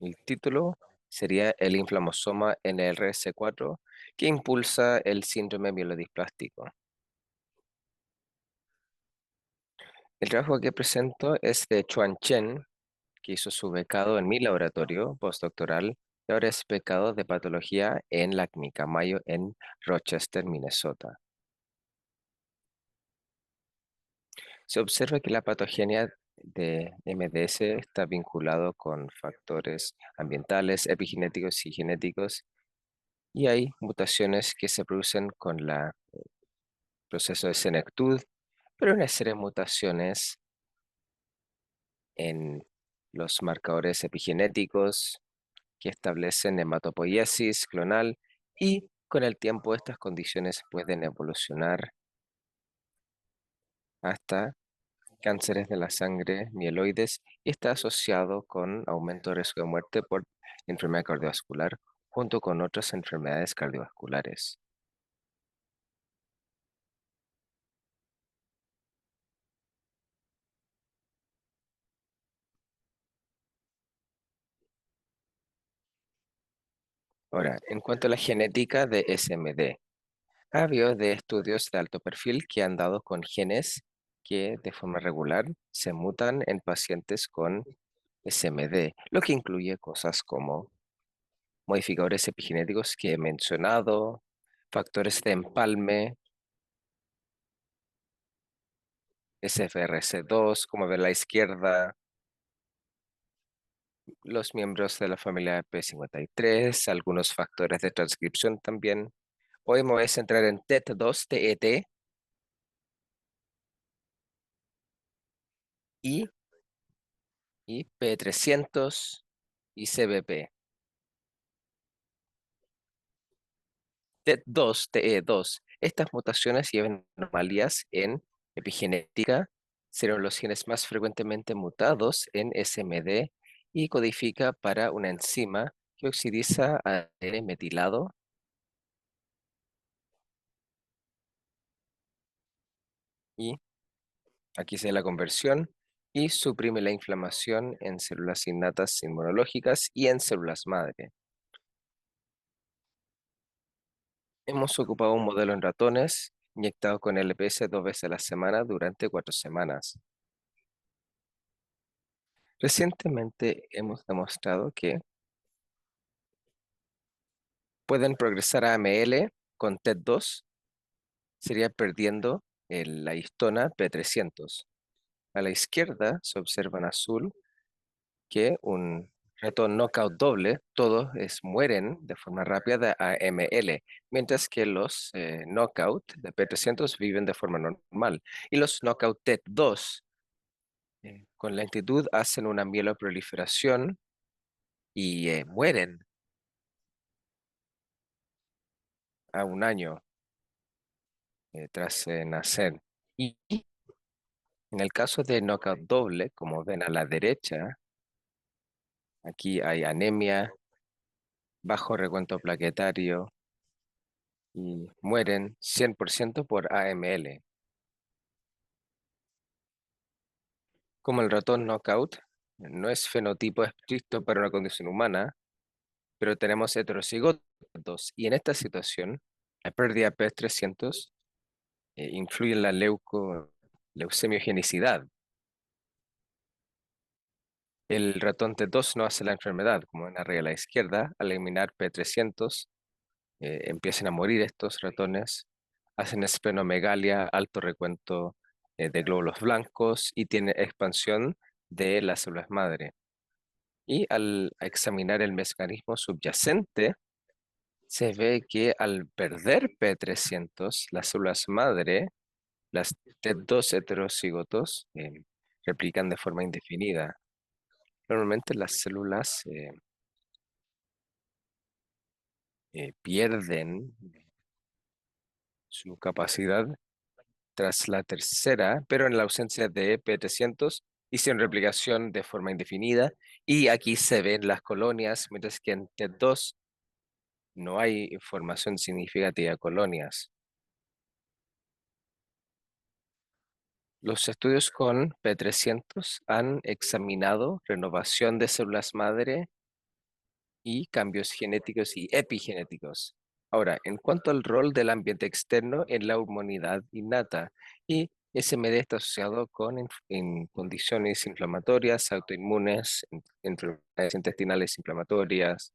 El título sería el inflamosoma NRS4 que impulsa el síndrome mielodisplástico. El trabajo que presento es de Chuan Chen, que hizo su becado en mi laboratorio postdoctoral y ahora es becado de patología en la Clínica Mayo en Rochester, Minnesota. Se observa que la patogenia de MDS está vinculado con factores ambientales, epigenéticos y genéticos, y hay mutaciones que se producen con el proceso de senectud, pero una serie de mutaciones en los marcadores epigenéticos que establecen hematopoiesis clonal y con el tiempo estas condiciones pueden evolucionar hasta cánceres de la sangre mieloides y está asociado con aumento de riesgo de muerte por enfermedad cardiovascular junto con otras enfermedades cardiovasculares. Ahora, en cuanto a la genética de SMD, ha habido de estudios de alto perfil que han dado con genes que de forma regular se mutan en pacientes con SMD, lo que incluye cosas como modificadores epigenéticos que he mencionado, factores de empalme, SFRC2, como ve a la izquierda, los miembros de la familia P53, algunos factores de transcripción también. Hoy me voy a centrar en TET2, TET y, y P300 y CBP. TET2, TE2. Estas mutaciones llevan anomalías en epigenética, serán los genes más frecuentemente mutados en SMD y codifica para una enzima que oxidiza ADN metilado y aquí se da la conversión y suprime la inflamación en células innatas inmunológicas y en células madre. Hemos ocupado un modelo en ratones inyectado con LPS 2 veces a la semana durante 4 semanas. Recientemente hemos demostrado que pueden progresar a AML con TET2, sería perdiendo la histona P300. A la izquierda se observa en azul que un ratón knockout doble, todos mueren de forma rápida de AML, mientras que los knockout de P300 viven de forma normal. Y los knockout TET2 con lentitud hacen una mieloproliferación y mueren a un año tras nacer. Y en el caso de knockout doble, como ven a la derecha, aquí hay anemia, bajo recuento plaquetario y mueren 100% por AML. Como el ratón knockout no es fenotipo estricto para una condición humana, pero tenemos heterocigotos y en esta situación la pérdida de P300 influye en la leucemiogenicidad. El ratón T2 no hace la enfermedad, como en la regla a la izquierda, al eliminar P300 empiezan a morir estos ratones, hacen esplenomegalia, alto recuento de glóbulos blancos y tiene expansión de las células madre. Y al examinar el mecanismo subyacente, se ve que al perder P300, las células madre, las T2 heterocigotos, replican de forma indefinida. Normalmente las células pierden su capacidad tras la tercera, pero en la ausencia de P300 hicieron replicación de forma indefinida y aquí se ven las colonias, mientras que en T2 no hay información significativa de colonias. Los estudios con P300 han examinado renovación de células madre y cambios genéticos y epigenéticos. Ahora, en cuanto al rol del ambiente externo en la inmunidad innata, y SMD está asociado con en condiciones inflamatorias, autoinmunes, enfermedades intestinales inflamatorias,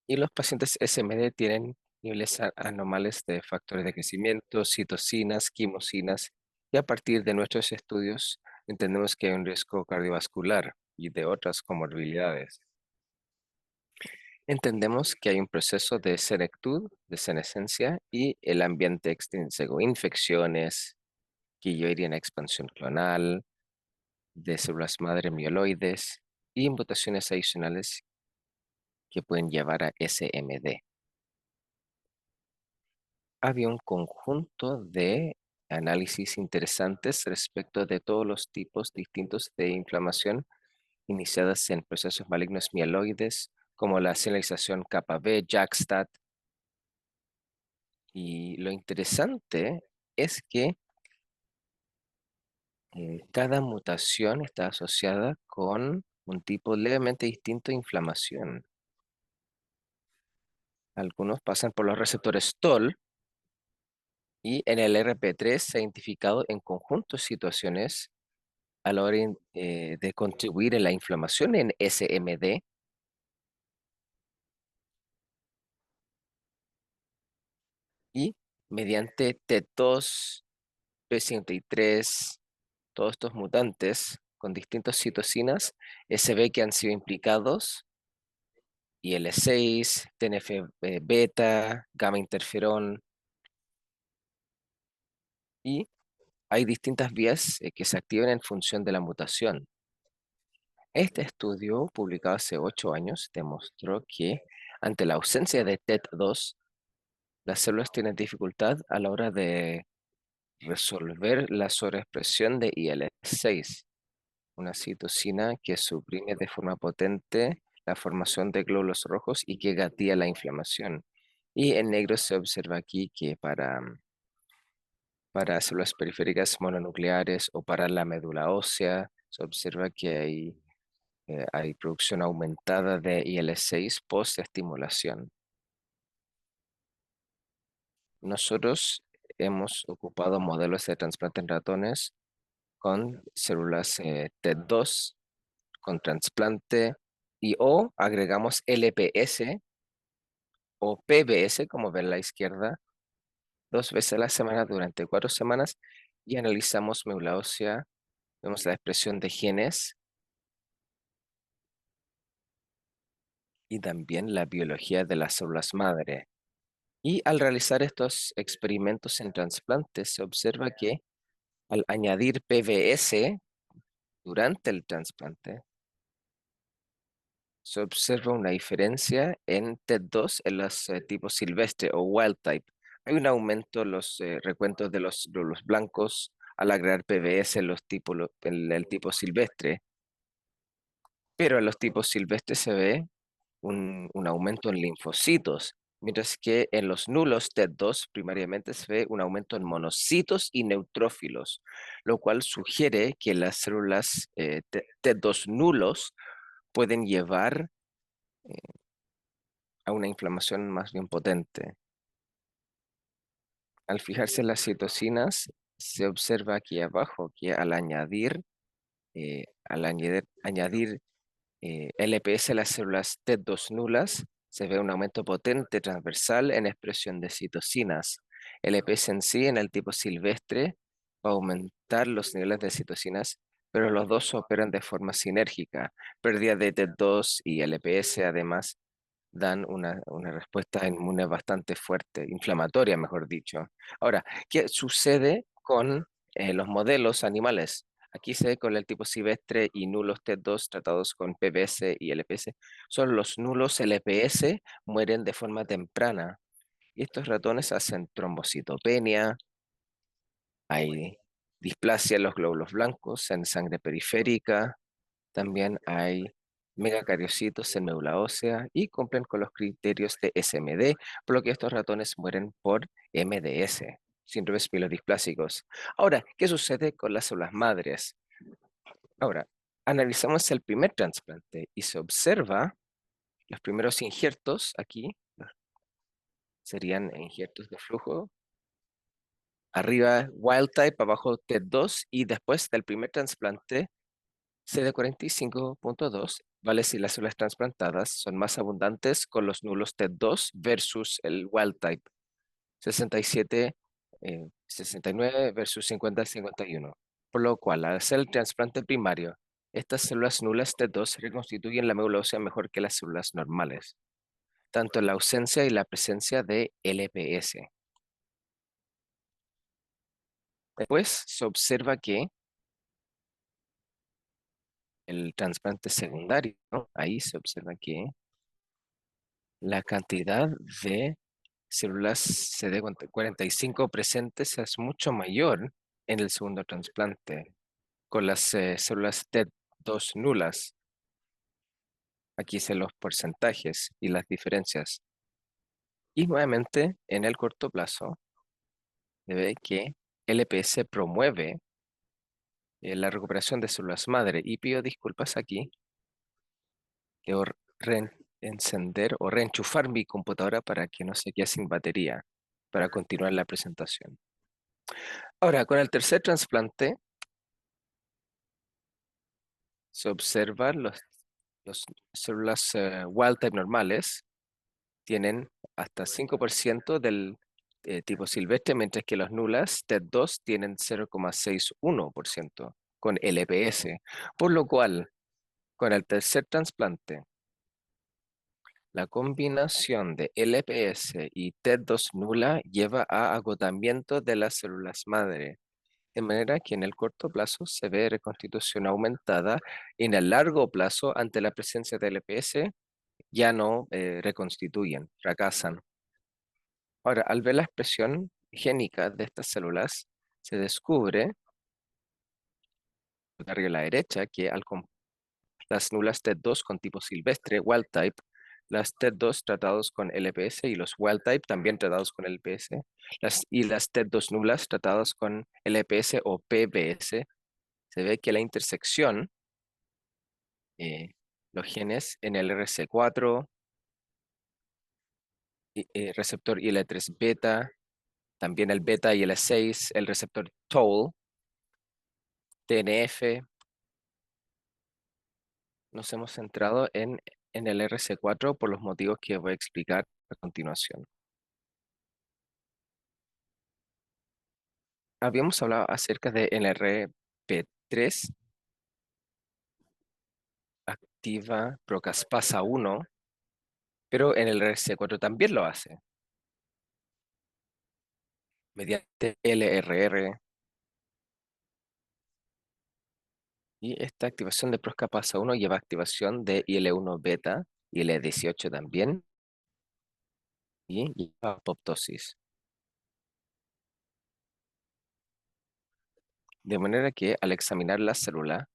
y los pacientes SMD tienen niveles anormales de factores de crecimiento, citocinas, quimosinas, y a partir de nuestros estudios entendemos que hay un riesgo cardiovascular y de otras comorbilidades. Entendemos que hay un proceso de senectud, de senescencia, y el ambiente extrínseco, infecciones que llevarían a expansión clonal, de células madre mieloides y mutaciones adicionales que pueden llevar a SMD. Había un conjunto de análisis interesantes respecto de todos los tipos distintos de inflamación iniciadas en procesos malignos mieloides, como la señalización kappa B, JAK-STAT. Y lo interesante es que cada mutación está asociada con un tipo levemente distinto de inflamación. Algunos pasan por los receptores TOL y en el RP3 se ha identificado en conjuntos situaciones a la hora de contribuir en la inflamación en SMD, y mediante TET2, P53, todos estos mutantes con distintas citocinas, se ve que han sido implicados IL-6, TNF-beta, gamma interferón, y hay distintas vías que se activan en función de la mutación. Este estudio, publicado hace 8 años, demostró que ante la ausencia de TET2, las células tienen dificultad a la hora de resolver la sobreexpresión de IL-6, una citocina que suprime de forma potente la formación de glóbulos rojos y que gatilla la inflamación. Y en negro se observa aquí que para células periféricas mononucleares o para la médula ósea, se observa que hay producción aumentada de IL-6 post-estimulación. Nosotros hemos ocupado modelos de trasplante en ratones con células TET2, con trasplante, y o agregamos LPS o PBS, como ven a la izquierda, 2 veces a la semana durante 4 semanas, y analizamos médula ósea, vemos la expresión de genes y también la biología de las células madre. Y al realizar estos experimentos en trasplantes, se observa que al añadir PBS durante el trasplante, se observa una diferencia en TET2 en los tipos silvestre o wild type. Hay un aumento en los recuentos de los glóbulos blancos al agregar PBS en en el tipo silvestre, pero en los tipos silvestres se ve un aumento en linfocitos, mientras que en los nulos TET2 primariamente se ve un aumento en monocitos y neutrófilos, lo cual sugiere que las células TET2 nulos pueden llevar a una inflamación más bien potente. Al fijarse en las citocinas, se observa aquí abajo que al añadir LPS a las células TET2 nulas, se ve un aumento potente transversal en expresión de citocinas. LPS en sí, en el tipo silvestre, va a aumentar los niveles de citocinas, pero los dos operan de forma sinérgica. Pérdida de TET2 y LPS además dan una respuesta inmune bastante fuerte, inflamatoria, mejor dicho. Ahora, ¿qué sucede con los modelos animales? Aquí se ve con el tipo silvestre y nulos T2 tratados con PBS y LPS. Solo los nulos LPS mueren de forma temprana. Y estos ratones hacen trombocitopenia, hay displasia en los glóbulos blancos, en sangre periférica, también hay megacariocitos en médula ósea y cumplen con los criterios de SMD, por lo que estos ratones mueren por MDS, síndromes mielodisplásicos. Ahora, ¿qué sucede con las células madres? Ahora, analizamos el primer trasplante y se observa Los primeros injertos aquí serían injertos de flujo. Arriba wild type, abajo TET2 y después del primer trasplante CD45.2 vale si las células trasplantadas son más abundantes con los nulos TET2 versus el wild type 67, 69 versus 50-51. Por lo cual, al hacer el trasplante primario, estas células nulas T2 reconstituyen la médula ósea mejor que las células normales, tanto en la ausencia y la presencia de LPS. Después se observa que el trasplante secundario, ¿no? Ahí se observa que la cantidad de células CD45 presentes es mucho mayor en el segundo trasplante, con las células TET2 nulas. Aquí se los porcentajes y las diferencias. Y nuevamente, en el corto plazo, se ve que LPS promueve la recuperación de células madre. Y pido disculpas aquí, debo reencender o reenchufar mi computadora para que no se quede sin batería, para continuar la presentación. Ahora, con el tercer trasplante, se observan los células wild type normales tienen hasta 5% del tipo silvestre, mientras que los nulas TET2 tienen 0,61% con LPS, por lo cual con el tercer trasplante, la combinación de LPS y TET2 nula lleva a agotamiento de las células madre, de manera que en el corto plazo se ve reconstitución aumentada y en el largo plazo, ante la presencia de LPS, ya no reconstituyen, fracasan. Ahora, al ver la expresión génica de estas células, se descubre, de arriba a la derecha, que las nulas TET2 con tipo silvestre, wild type, las TET2 tratados con LPS y los wild type también tratados con LPS, y las TET2 nulas tratadas con LPS o PBS, se ve que la intersección, eh, los genes en el RC4, receptor IL-3 beta, también el beta y IL-6, el receptor TOL, TNF. Nos hemos centrado en el RC4 por los motivos que voy a explicar a continuación. Habíamos hablado acerca de NLRP3, activa procaspasa 1, pero en el RC4 también lo hace, mediante LRR. Y esta activación de procaspasa 1 lleva a activación de IL-1 beta, IL-18 también, y lleva a apoptosis. De manera que al examinar la célula,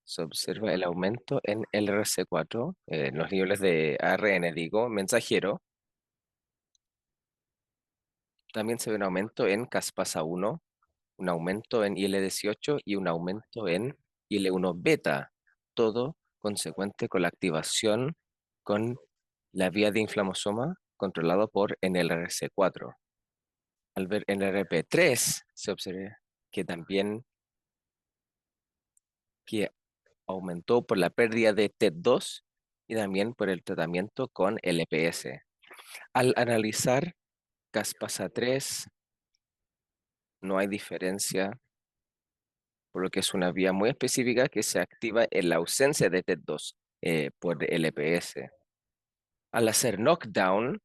se observa el aumento en el RC4, en los niveles de ARN, digo, mensajero. También se ve un aumento en caspasa 1, un aumento en IL-18 y un aumento en IL-1 beta, todo consecuente con la activación con la vía de inflamosoma controlado por NLRC4. Al ver NLRP3, se observa que también que aumentó por la pérdida de TET2 y también por el tratamiento con LPS. Al analizar caspasa 3, no hay diferencia, por lo que es una vía muy específica que se activa en la ausencia de TET2 por LPS. Al hacer knockdown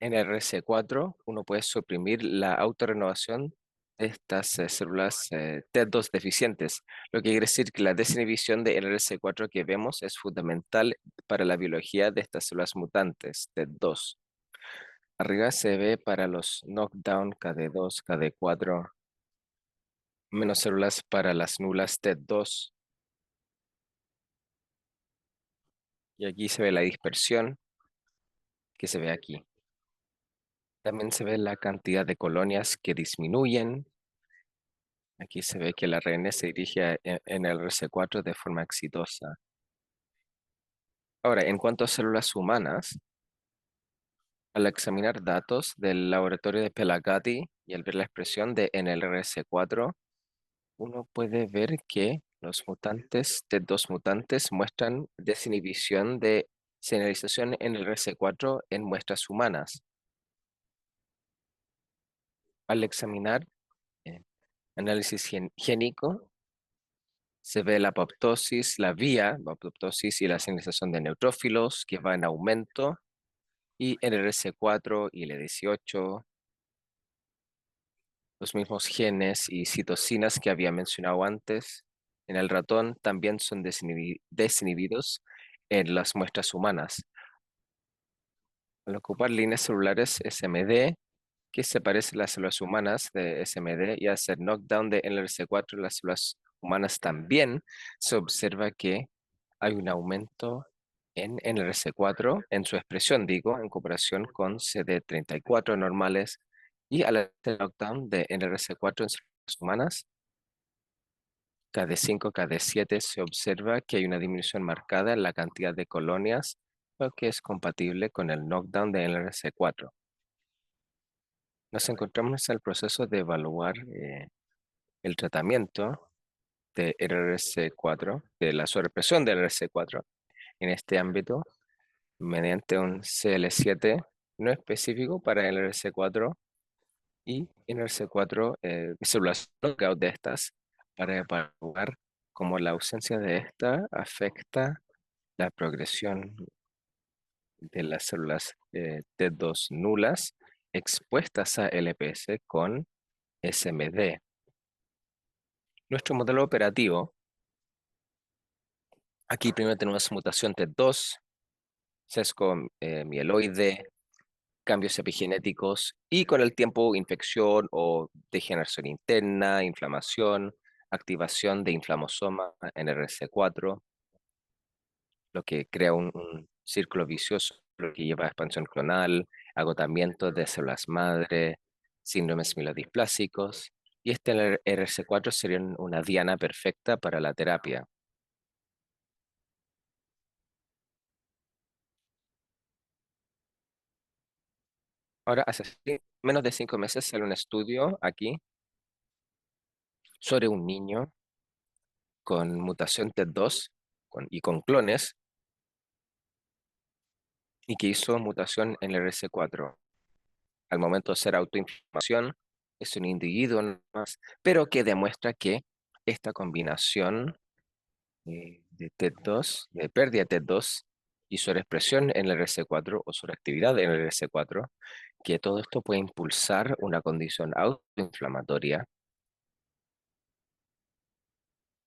en RC4, uno puede suprimir la autorrenovación de estas células TET2 deficientes, lo que quiere decir que la desinhibición de RC4 que vemos es fundamental para la biología de estas células mutantes TET2. Arriba se ve para los knockdown KD2, KD4, menos células para las nulas TET2. Y aquí se ve la dispersión que se ve aquí. También se ve la cantidad de colonias que disminuyen. Aquí se ve que el ARN se dirige en el RC4 de forma exitosa. Ahora, en cuanto a células humanas, al examinar datos del laboratorio de Pelagatti y al ver la expresión de NLRS4, uno puede ver que los mutantes de dos mutantes muestran desinhibición de señalización NLRS4 en muestras humanas. Al examinar eh, análisis génico, se ve la apoptosis, la apoptosis y la señalización de neutrófilos que va en aumento y NRS4 y L18, los mismos genes y citocinas que había mencionado antes en el ratón también son desinhibidos en las muestras humanas. Al ocupar líneas celulares SMD, que se parecen a las células humanas de SMD, y hacer knockdown de NRC4 en las células humanas también, se observa que hay un aumento en NRC4, en su expresión, digo, en comparación con CD34 normales, y al hacer knockdown de NRC4 en células humanas, KD5, KD7, se observa que hay una disminución marcada en la cantidad de colonias, lo que es compatible con el knockdown de NRC4. Nos encontramos en el proceso de evaluar el tratamiento de RRC4, de la sobrepresión de RRC4 en este ámbito, mediante un CL7 no específico para el RRC4 y NRC4 células knockout de estas para evaluar cómo la ausencia de esta afecta la progresión de las células T2 nulas expuestas a LPS con SMD. Nuestro modelo operativo, aquí primero tenemos mutación TET2, sesgo mieloide, cambios epigenéticos y con el tiempo infección o degeneración interna, inflamación, activación de inflamosoma NRC4, lo que crea un círculo vicioso, lo que lleva a expansión clonal, agotamiento de células madre, síndromes mielodisplásicos, y este NRC4 sería una diana perfecta para la terapia. Ahora, hace menos de 5 meses salió un estudio aquí sobre un niño con mutación TET2 y con clones y que hizo mutación en el RC4. Al momento de hacer autoinflamación, es un individuo nada más, pero que demuestra que esta combinación de TET2, de pérdida de TET2 y sobreexpresión en el RC4 o sobreactividad en el RC4, que todo esto puede impulsar una condición autoinflamatoria,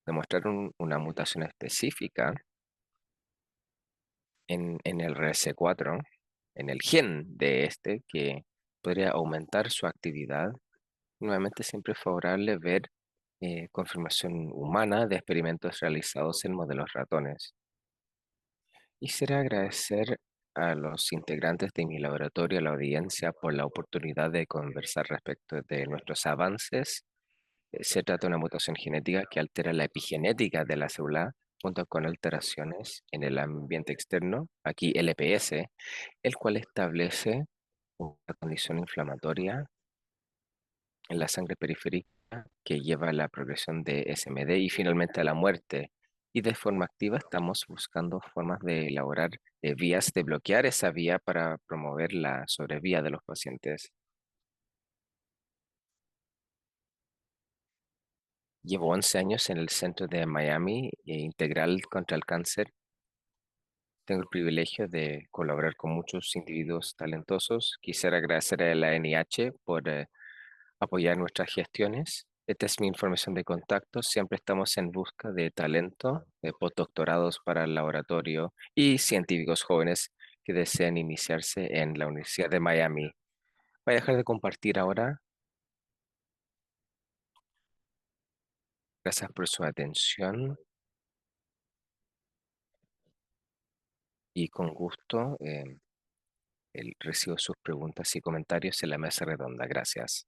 demostrar una mutación específica en el RS4, en el gen de este, que podría aumentar su actividad. Nuevamente, siempre es favorable ver confirmación humana de experimentos realizados en modelos ratones. Quisiera agradecer a los integrantes de mi laboratorio, a la audiencia, por la oportunidad de conversar respecto de nuestros avances. Se trata de una mutación genética que altera la epigenética de la célula junto con alteraciones en el ambiente externo, aquí LPS, el cual establece una condición inflamatoria en la sangre periférica que lleva a la progresión de SMD y finalmente a la muerte. Y de forma activa estamos buscando formas de elaborar vías, de bloquear esa vía para promover la sobrevía de los pacientes. Llevo 11 años en el centro de Miami Integral contra el Cáncer. Tengo el privilegio de colaborar con muchos individuos talentosos. Quisiera agradecer a la NIH por apoyar nuestras gestiones. Esta es mi información de contacto. Siempre estamos en busca de talento, de postdoctorados para el laboratorio y científicos jóvenes que deseen iniciarse en la Universidad de Miami. Voy a dejar de compartir ahora. Gracias por su atención y con gusto recibo sus preguntas y comentarios en la mesa redonda. Gracias.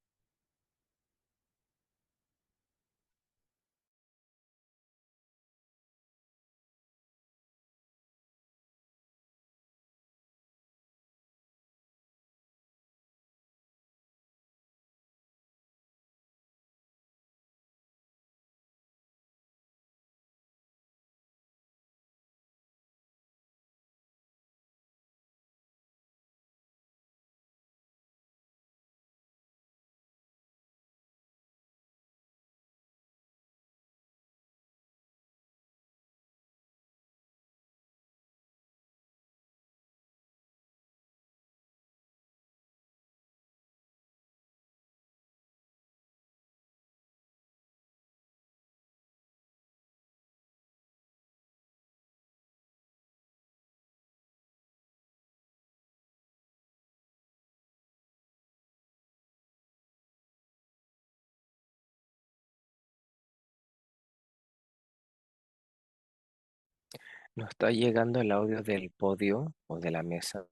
No está llegando el audio del podio o de la mesa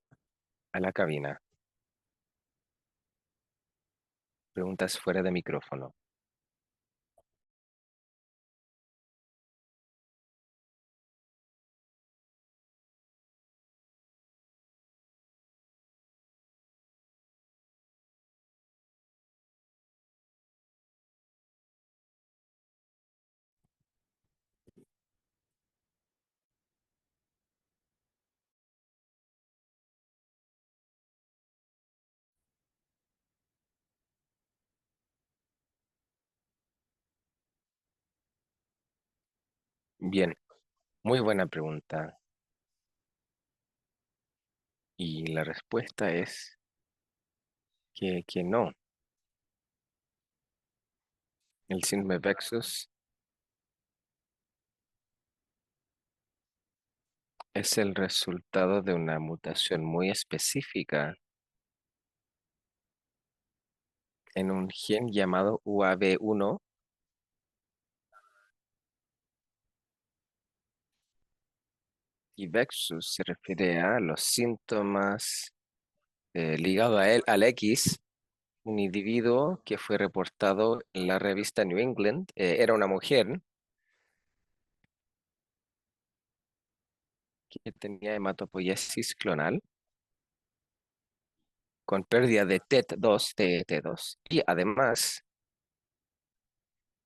a la cabina. Preguntas fuera de micrófono. Bien, muy buena pregunta. Y la respuesta es que no. El síndrome Vexus es el resultado de una mutación muy específica en un gen llamado UAV1 y Vexus se refiere a los síntomas ligados a él, al X. Un individuo que fue reportado en la revista New England, era una mujer que tenía hematopoiesis clonal con pérdida de TET2, TET2, y además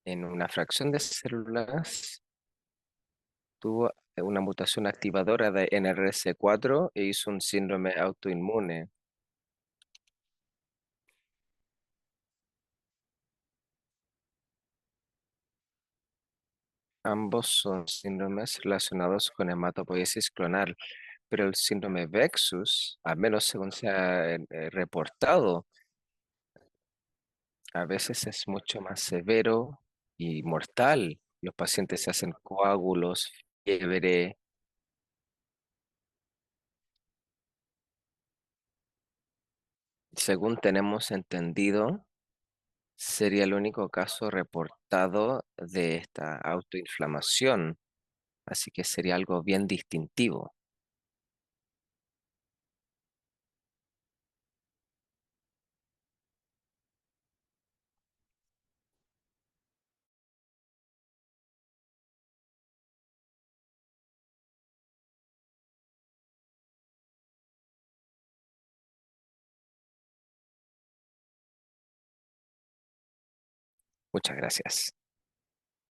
en una fracción de células tuvo una mutación activadora de NRS4 e hizo un síndrome autoinmune. Ambos son síndromes relacionados con hematopoiesis clonal, pero el síndrome Vexus, al menos según se ha reportado, a veces es mucho más severo y mortal. Los pacientes se hacen coágulos, fiebre. Según tenemos entendido, sería el único caso reportado de esta autoinflamación, así que sería algo bien distintivo. Muchas gracias.